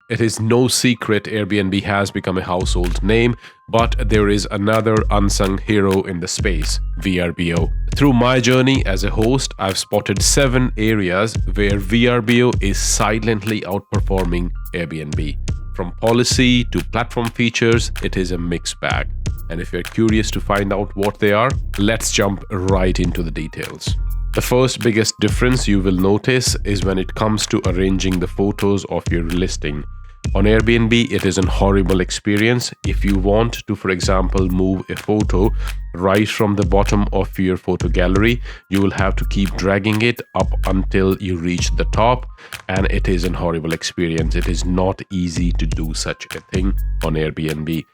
It is no secret Airbnb has become a household name, but there is another unsung hero in the space, VRBO. Through my journey as a host, I've spotted 7 areas where VRBO is silently outperforming Airbnb. From policy to platform features, it is a mixed bag. And if you're curious to find out what they are, let's jump right into the details. The first biggest difference you will notice is when it comes to arranging the photos of your listing. On Airbnb, it is a horrible experience. If you want to, for example, move a photo right from the bottom of your photo gallery, you will have to keep dragging it up until you reach the top, and it is a horrible experience. It is not easy to do such a thing on Airbnb,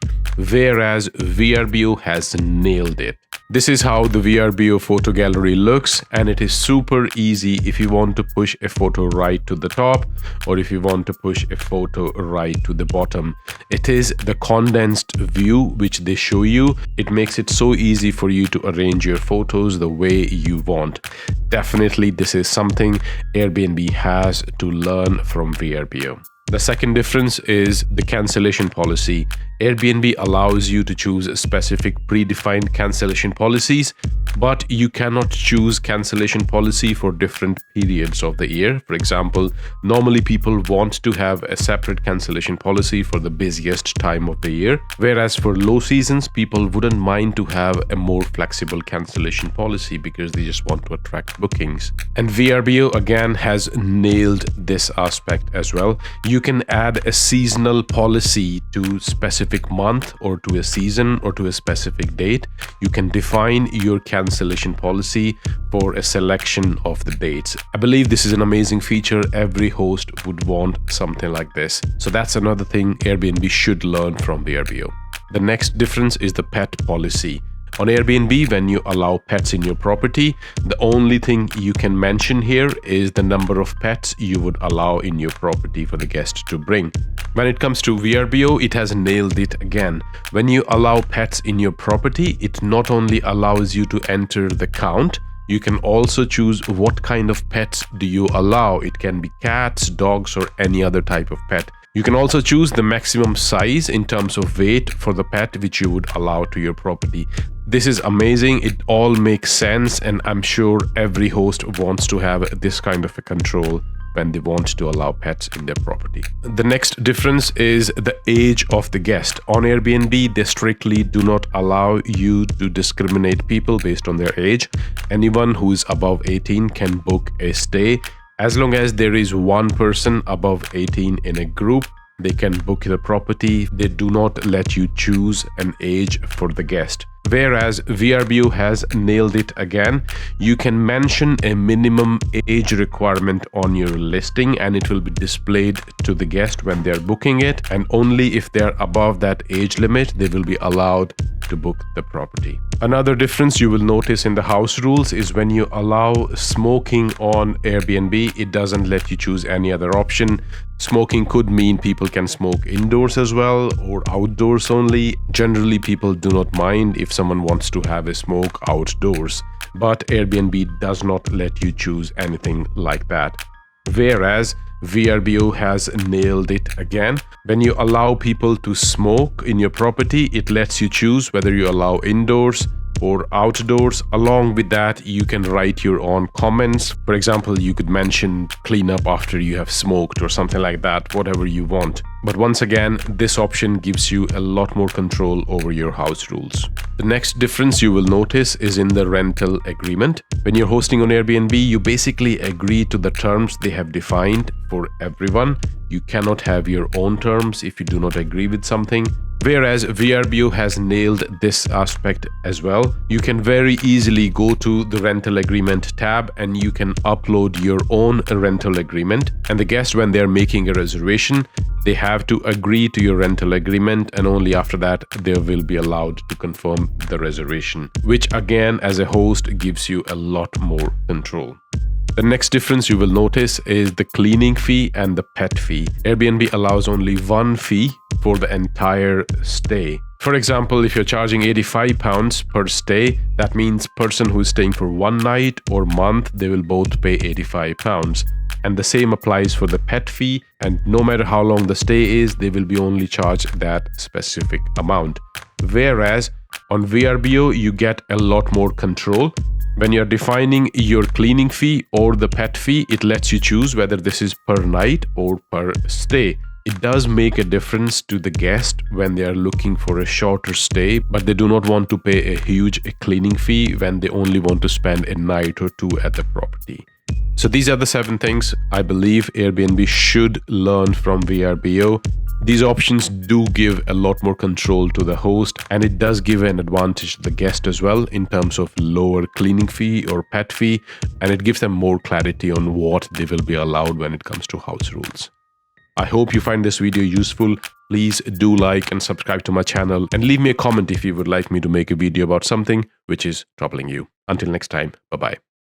whereas VRBO has nailed it. This is how the VRBO photo gallery looks, and it is super easy if you want to push a photo right to the top or if you want to push a photo right to the bottom. It is the condensed view which they show you. It makes it so easy for you to arrange your photos the way you want. Definitely, this is something Airbnb has to learn from VRBO. The second difference is the cancellation policy. Airbnb allows you to choose specific predefined cancellation policies, but you cannot choose cancellation policy for different periods of the year. For example, normally people want to have a separate cancellation policy for the busiest time of the year, whereas for low seasons, people wouldn't mind to have a more flexible cancellation policy because they just want to attract bookings. And VRBO again has nailed this aspect as well. You can add a seasonal policy to specific month or to a season or to a specific date. You can define your cancellation policy for a selection of the dates. I believe this is an amazing feature. Every host would want something like this. So that's another thing Airbnb should learn from VRBO. The next difference is the pet policy. On Airbnb, when you allow pets in your property, the only thing you can mention here is the number of pets you would allow in your property for the guest to bring. When it comes to VRBO, it has nailed it again. When you allow pets in your property, it not only allows you to enter the count, you can also choose what kind of pets do you allow. It can be cats, dogs, or any other type of pet. You can also choose the maximum size in terms of weight for the pet which you would allow to your property. This is amazing. It all makes sense, and I'm sure every host wants to have this kind of a control when they want to allow pets in their property. The next difference is the age of the guest. On Airbnb, they strictly do not allow you to discriminate people based on their age. Anyone who is above 18 can book a stay. As long as there is one person above 18 in a group, they can book the property. They do not let you choose an age for the guest. Whereas VRBO has nailed it again. You can mention a minimum age requirement on your listing and it will be displayed to the guest when they're booking it, and only if they're above that age limit they will be allowed to book the property. Another difference you will notice in the house rules is when you allow smoking on Airbnb, it doesn't let you choose any other option. Smoking could mean people can smoke indoors as well or outdoors only. Generally, people do not mind if someone wants to have a smoke outdoors, but Airbnb does not let you choose anything like that. Whereas VRBO has nailed it again. When you allow people to smoke in your property, it lets you choose whether you allow indoors or outdoors. Along with that, you can write your own comments. For example, you could mention clean up after you have smoked or something like that, whatever you want. But once again, this option gives you a lot more control over your house rules. The next difference you will notice is in the rental agreement. When you're hosting on Airbnb, you basically agree to the terms they have defined for everyone. You cannot have your own terms if you do not agree with something. Whereas VRBO has nailed this aspect as well. You can very easily go to the rental agreement tab and you can upload your own rental agreement. And the guest, when they're making a reservation, they have to agree to your rental agreement, and only after that they will be allowed to confirm the reservation, which again, as a host, gives you a lot more control. The next difference you will notice is the cleaning fee and the pet fee. Airbnb allows only one fee for the entire stay. For example, if you're charging £85 per stay, that means person who is staying for one night or month, they will both pay £85. And the same applies for the pet fee. And no matter how long the stay is, they will be only charged that specific amount. Whereas on VRBO, you get a lot more control. When you're defining your cleaning fee or the pet fee, it lets you choose whether this is per night or per stay. It does make a difference to the guest when they are looking for a shorter stay, but they do not want to pay a huge cleaning fee when they only want to spend a night or two at the property. So these are the 7 things I believe Airbnb should learn from VRBO. These options do give a lot more control to the host, and it does give an advantage to the guest as well in terms of lower cleaning fee or pet fee, and it gives them more clarity on what they will be allowed when it comes to house rules. I hope you find this video useful. Please do like and subscribe to my channel, and leave me a comment if you would like me to make a video about something which is troubling you. Until next time, bye-bye.